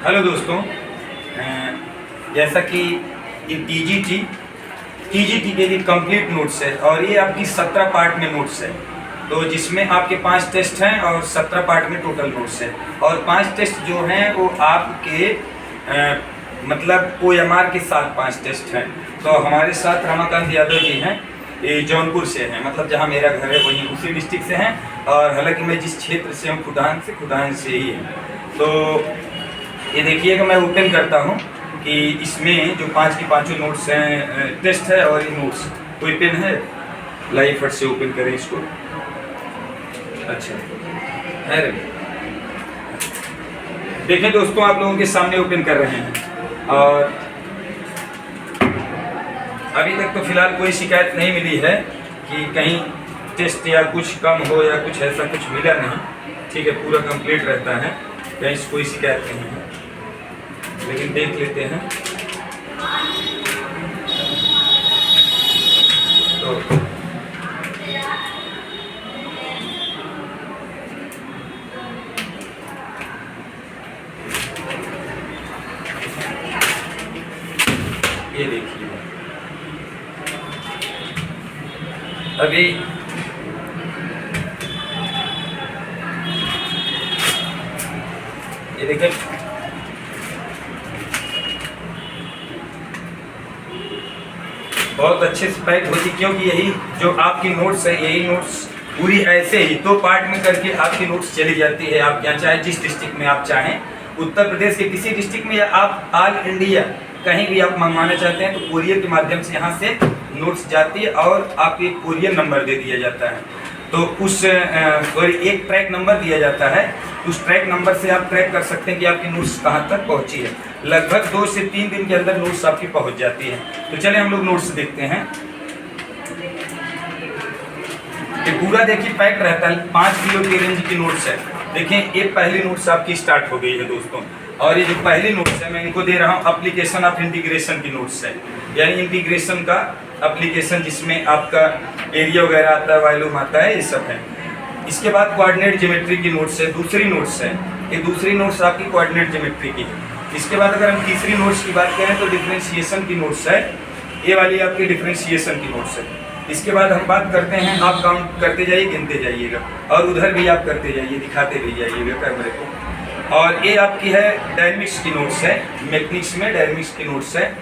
Hello दोस्तों, जैसा कि ये टीजीटी के लिए कंप्लीट नोट्स है और ये आपकी 17 पार्ट में नोट्स है। तो जिसमें आपके 5 टेस्ट हैं और 17 पार्ट में टोटल नोट्स है। और 5 टेस्ट जो हैं वो आपके मतलब OMR के साथ 5 टेस्ट हैं। तो हमारे साथ रमाकांत यादव जी हैं, ये जौनपुर से हैं, मतलब जहाँ मेरा घर है वहीं उसी डिस्ट्रिक्ट से हैं। और हालांकि मैं जिस क्षेत्र से हूँ खुटान से ही है। तो ये देखिएगा, मैं ओपन करता हूँ कि इसमें जो 5 की 5 नोट्स हैं, टेस्ट है और ये नोट्स कोई पेन है, लाइव फट से ओपन करें इसको। अच्छा है, देखें दोस्तों, आप लोगों के सामने ओपन कर रहे हैं। और अभी तक तो फिलहाल कोई शिकायत नहीं मिली है कि कहीं टेस्ट या कुछ कम हो या कुछ ऐसा कुछ मिला नहीं। ठीक है, पूरा कंप्लीट रहता है, कहीं से कोई शिकायत नहीं है। लेकिन देख लेते हैं। तो ये देखिए, अभी ये देखिए, बहुत अच्छे से पैक होती, क्योंकि यही जो आपकी नोट्स है, यही नोट्स पूरी ऐसे ही 2 पार्ट में करके आपकी नोट्स चली जाती है। आप यहाँ चाहे जिस डिस्ट्रिक्ट में आप चाहें, उत्तर प्रदेश के किसी डिस्ट्रिक्ट में या आप ऑल इंडिया कहीं भी आप मंगवाना चाहते हैं तो कोरियर के माध्यम से यहाँ से नोट्स जाती है और आपको एक कोरियर नंबर दे दिया जाता है। तो उस एक ट्रैक नंबर दिया जाता है, उस ट्रैक नंबर से आप ट्रैक कर सकते हैं कि आपकी नोट्स कहाँ तक पहुँची है। लगभग 2 से 3 दिन के अंदर नोट्स आपकी पहुँच जाती है। तो चलिए हम लोग नोट्स देखते हैं। ये पूरा देखिए पैक रहता है, 5 किलो की रेंज की नोट्स है। देखें, ये पहली नोट्स आपकी स्टार्ट हो गई है दोस्तों। और ये जो पहली नोट्स है, मैं इनको दे रहा हूँ एप्लीकेशन ऑफ इंटीग्रेशन की नोट्स है, यानी इंटीग्रेशन का एप्लीकेशन जिसमें आपका एरिया वगैरह आता है, वॉल्यूम आता है, ये सब है। इसके बाद कोऑर्डिनेट ज्योमेट्री की नोट्स है, दूसरी नोट्स है। ये दूसरी नोट्स आपकी कोऑर्डिनेट ज्योमेट्री की है। इसके बाद अगर हम तीसरी नोट्स की बात करें तो डिफरेंशिएशन की नोट्स है, ये वाली आपकी डिफरेंशिएशन की नोट्स है। इसके बाद हम बात करते हैं, आप काउंट करते जाइए, गिनते जाइएगा, और उधर भी आप करते जाइए, दिखाते भी जाइएगा कैमरे को। और ये आपकी है डायनेमिक्स की नोट्स है, मैकेनिक्स में डायनेमिक्स की नोट्स है।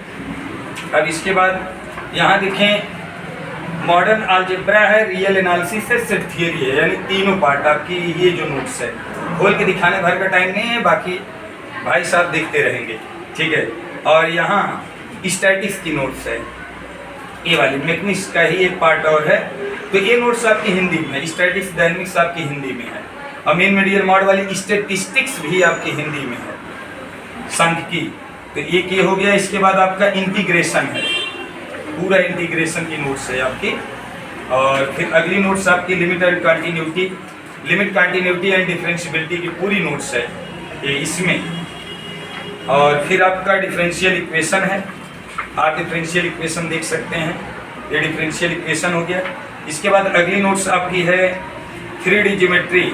अब इसके बाद यहाँ देखें, मॉडर्न अलजेब्रा है, रियल एनालिसिस है, सेट थियरी है, यानी तीनों पार्ट आपकी ये जो नोट्स है। खोल के दिखाने भर का टाइम नहीं है, बाकी भाई साहब देखते रहेंगे, ठीक है। और यहाँ स्टैटिक्स की नोट्स है, ये वाली मैकेनिक्स का ही एक पार्ट और है। तो ये नोट्स आपकी हिंदी में, स्टैटिक्स डायनेमिक्स आपकी हिंदी में है। और मेन मीडियम मॉड वाली स्टैटिस्टिक्स भी आपकी हिंदी में है, सांख्यिकी। तो एक ये हो गया। इसके बाद आपका इंटीग्रेशन है, पूरा इंटीग्रेशन की नोट्स है आपकी। और फिर अगली नोट्स आपकी limit and continuity and differentiability की पूरी नोट्स है ये इसमें। और फिर आपका डिफरेंशियल इक्वेशन है, आप डिफरेंशियल इक्वेशन देख सकते हैं, ये डिफरेंशियल इक्वेशन हो गया। इसके बाद अगली नोट्स आपकी है 3D ज्योमेट्री,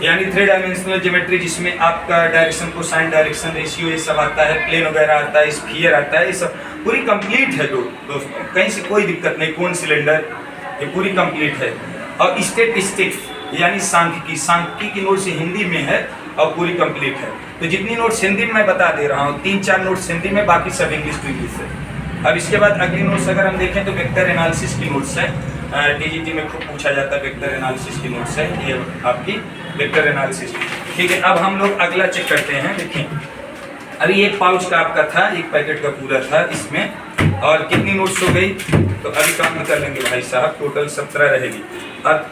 यानी 3 डायमेंशनल ज्योमेट्री, जिसमें आपका डायरेक्शन, कोसाइन, डायरेक्शन रेशियो, ये सब आता है, प्लेन वगैरह आता है, स्फीयर आता है, ये सब पूरी कंप्लीट है दोस्तों, कहीं से कोई दिक्कत नहीं। कौन सिलेंडर, ये पूरी कंप्लीट है। और स्टैटिस्टिक्स यानी सांख्यिकी की नोट्स हिंदी में है और पूरी कंप्लीट है। तो जितनी नोट्स हिंदी में मैं बता दे रहा हूँ, 3-4 नोट्स हिंदी में, बाकी सब इंग्लिश टू इंग्लिश है। अब इसके बाद अगली नोट्स अगर हम देखें तो वेक्टर एनालिसिस की नोट्स है। टीजीटी में खूब पूछा जाता है, वेक्टर एनालिसिस की नोट्स है, ये आपकी वेक्टर एनालिसिस। ठीक है, अब हम लोग अगला चेक करते हैं। देखिए, अभी एक पाउच का आपका था, एक पैकेट का पूरा था इसमें, और कितनी नोट्स हो गई, तो अभी काम कर लेंगे भाई साहब, टोटल 17 रहेगी। अब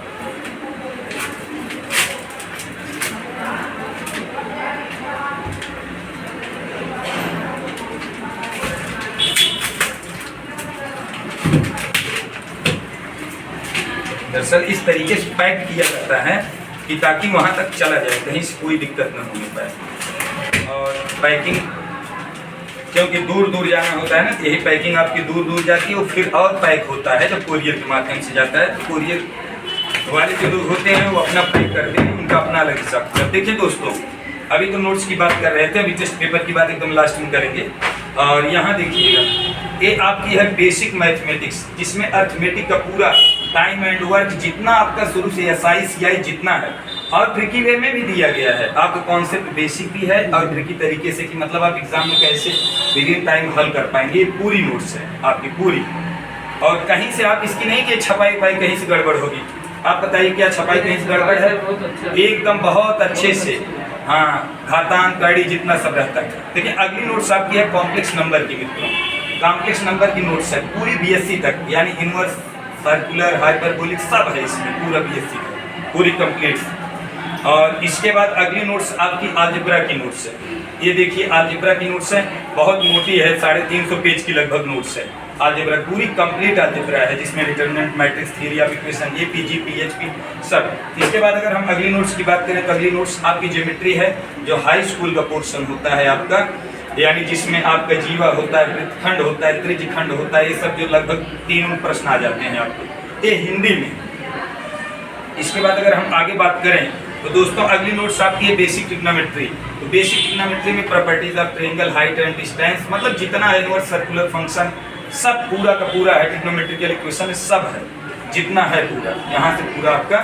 दरअसल इस तरीके से पैक किया जाता है कि ताकि वहाँ तक चला जाए, कहीं से कोई दिक्कत न होने पाए। और पैकिंग, क्योंकि दूर दूर जाना होता है ना, यही पैकिंग आपकी दूर दूर जाती है, और फिर और पैक होता है जब कोरियर के माध्यम से जाता है। तो कोरियर वाले जो लोग होते हैं वो अपना पैक करते हैं, उनका अपना अलग हिसाब। देखिए दोस्तों, अभी तो नोट्स की बात कर रहे थे, अभी टेस्ट पेपर की बात एकदम लास्ट में करेंगे। और यहाँ देखिएगा, ये आपकी है बेसिक मैथमेटिक्स, जिसमें अर्थमेटिक का पूरा टाइम एंड वर्क जितना आपका शुरू से SI CI जितना है, और ट्रिकी वे में भी दिया गया है। आपका कॉन्सेप्ट बेसिक भी है और ट्रिकी तरीके से कि मतलब आप एग्जाम में कैसे विद इन टाइम हल कर पाएंगे। ये पूरी नोट्स है आपकी पूरी, और कहीं से आप इसकी नहीं कि छपाई वपाई कहीं से गड़बड़ होगी। आप बताइए क्या छपाई कहीं से गड़बड़ है? एकदम बहुत अच्छे से, हाँ, घातांक कड़ी जितना सब रहता है। देखिए अगली नोट्स आपकी है कॉम्प्लेक्स नंबर की मित्रों, कॉम्प्लेक्स नंबर की नोट्स है पूरी BSc तक, यानी इनवर्स, सर्कुलर, हाइपरबोलिक सब है इसमें, पूरा BSc का पूरी कंप्लीट। और इसके बाद अगली नोट्स आपकी अलजेब्रा की नोट्स है। ये देखिए अलजेब्रा की नोट्स है, बहुत मोटी है, 350 पेज की लगभग नोट्स है। अलजेब्रा पूरी कंप्लीट अलजेब्रा है, जिसमें determinant, matrix, theory of equation, APG, PHP सब। इसके बाद अगर हम अगली नोट्स की बात करें तो अगली नोट्स आपकी ज्योमेट्री है, जो हाई स्कूल का पोर्शन होता है आपका, यानी जिसमें आपका जीवा होता है, वृत्तखंड होता है, त्रिज्यखंड होता है, ये सब जो लगभग 3 प्रश्न आ जाते हैं आपको, ये हिंदी में। इसके बाद अगर हम आगे बात करें तो दोस्तों अगली नोट्स आपकी है बेसिक ट्रिग्नोमेट्री। तो बेसिक ट्रिग्नोमेट्री में properties of triangle, height and distance, मतलब जितना है इनवर्स, सर्कुलर फंक्शन सब पूरा का पूरा है, ट्रिग्नोमेट्रिकल इक्वेशन सब है, जितना है पूरा यहाँ से पूरा आपका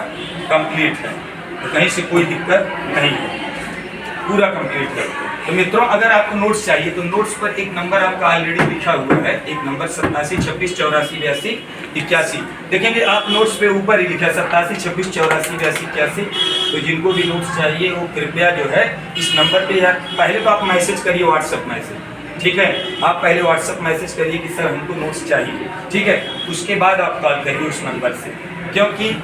कंप्लीट है, तो कहीं से कोई दिक्कत नहीं है, पूरा कंप्लीट है। तो मित्रों अगर आपको नोट्स चाहिए तो नोट्स पर एक नंबर आपका ऑलरेडी लिखा हुआ है, एक नंबर 87 26 84 82 81। देखेंगे आप नोट्स पे ऊपर ही लिखा है 87 26 84 82 81। तो जिनको भी नोट्स चाहिए वो कृपया जो है इस नंबर पे, यार पहले तो आप मैसेज करिए, व्हाट्सएप मैसेज, ठीक है, आप पहले व्हाट्सएप मैसेज करिए कि सर हमको नोट्स चाहिए, ठीक है, उसके बाद आप कॉल करिए उस नंबर से, क्योंकि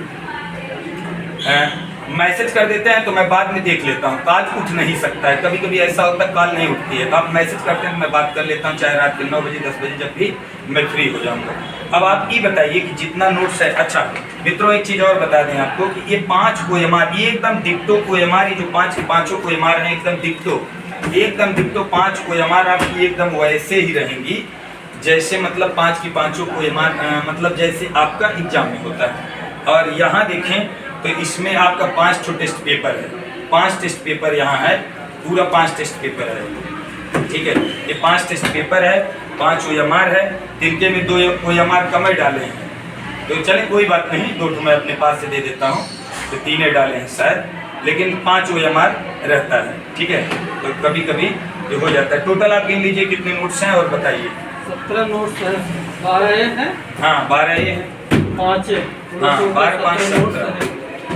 मैसेज कर देते हैं तो मैं बाद में देख लेता हूँ, कॉल उठ नहीं सकता है, कभी कभी ऐसा होता है कॉल नहीं उठती है, तो आप मैसेज करते हैं तो मैं बात कर लेता हूँ, चाहे रात के 9 बजे 10 बजे, जब भी मैं फ्री हो जाऊँगा। अब आप ये बताइए कि जितना नोट्स है, अच्छा मित्रों एक चीज़ और बता दें आपको कि ये 5 OMR, ये एकदम डिक्टो OMR, ये जो 5 के 5 OMR हैं एकदम डिक्टो, एकदम डिक्टो 5 OMR आपकी एकदम वैसे ही रहेंगी जैसे मतलब 5 की 5 OMR मतलब जैसे आपका एग्जाम में होता है। और यहाँ देखें तो इसमें आपका 5 टेस्ट पेपर है, 5 टेस्ट पेपर यहाँ है, पूरा 5 टेस्ट पेपर है, ठीक है, ये 5 टेस्ट पेपर है, 5 OMR है, तिनके में 2 OMR कम डाले हैं, तो चलें कोई बात नहीं, 2 मैं अपने पास से दे देता हूँ, तो 3 डाले हैं शायद, लेकिन 5 OMR रहता है, ठीक है, तो कभी कभी ये हो जाता है। टोटल आप गिन लीजिए कितने नोट्स हैं और बताइए। 17 नोट्स हैं, 12 ये हैं, हाँ 12 ये हैं, 5 हाँ 12 5 17।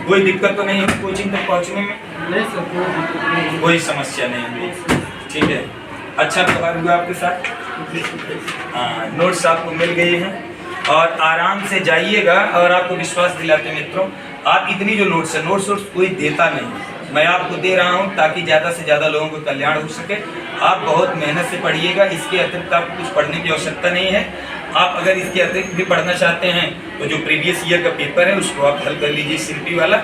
कोई दिक्कत तो नहीं है कोचिंग तक पहुँचने में? नहीं सर, कोई समस्या नहीं हुई, ठीक है, अच्छा व्यवहार हुआ आपके साथ, हाँ नोट्स आपको मिल गए हैं, और आराम से जाइएगा। और आपको विश्वास दिलाते हैं मित्रों, आप इतनी जो नोट्स है, नोट्स कोई देता नहीं, मैं आपको दे रहा हूँ ताकि ज़्यादा से ज़्यादा लोगों को कल्याण हो सके। आप बहुत मेहनत से पढ़िएगा, इसके अतिरिक्त आपको कुछ पढ़ने की आवश्यकता नहीं है। आप अगर इसके अतिरिक्त भी पढ़ना चाहते हैं तो जो प्रीवियस ईयर का पेपर है उसको आप हल कर लीजिए, शिल्पी वाला,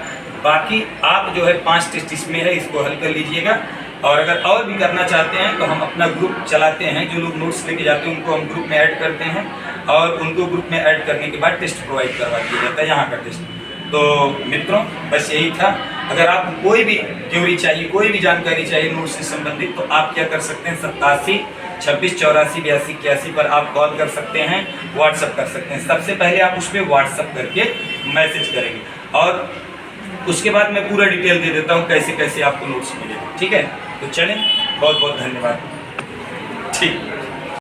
बाकी आप जो है 5 टेस्ट इसमें है, इसको हल कर लीजिएगा। और अगर और भी करना चाहते हैं तो हम अपना ग्रुप चलाते हैं, जो लोग नोट्स लेके जाते हैं उनको हम ग्रुप में ऐड करते हैं, और उनको ग्रुप में ऐड करने के बाद टेस्ट प्रोवाइड करवा दिया जाता है, यहाँ का टेस्ट। तो मित्रों बस यही था। अगर आपको कोई भी थ्योरी चाहिए, कोई भी जानकारी चाहिए नोट्स से संबंधित, तो आप क्या कर सकते हैं, 87 26 84 82 81 पर आप कॉल कर सकते हैं, व्हाट्सअप कर सकते हैं। सबसे पहले आप उस पर व्हाट्सअप करके मैसेज करेंगे, और उसके बाद मैं पूरा डिटेल दे देता हूँ कैसे कैसे आपको नोट्स मिलेगा, ठीक है। तो चलें, बहुत बहुत धन्यवाद, ठीक।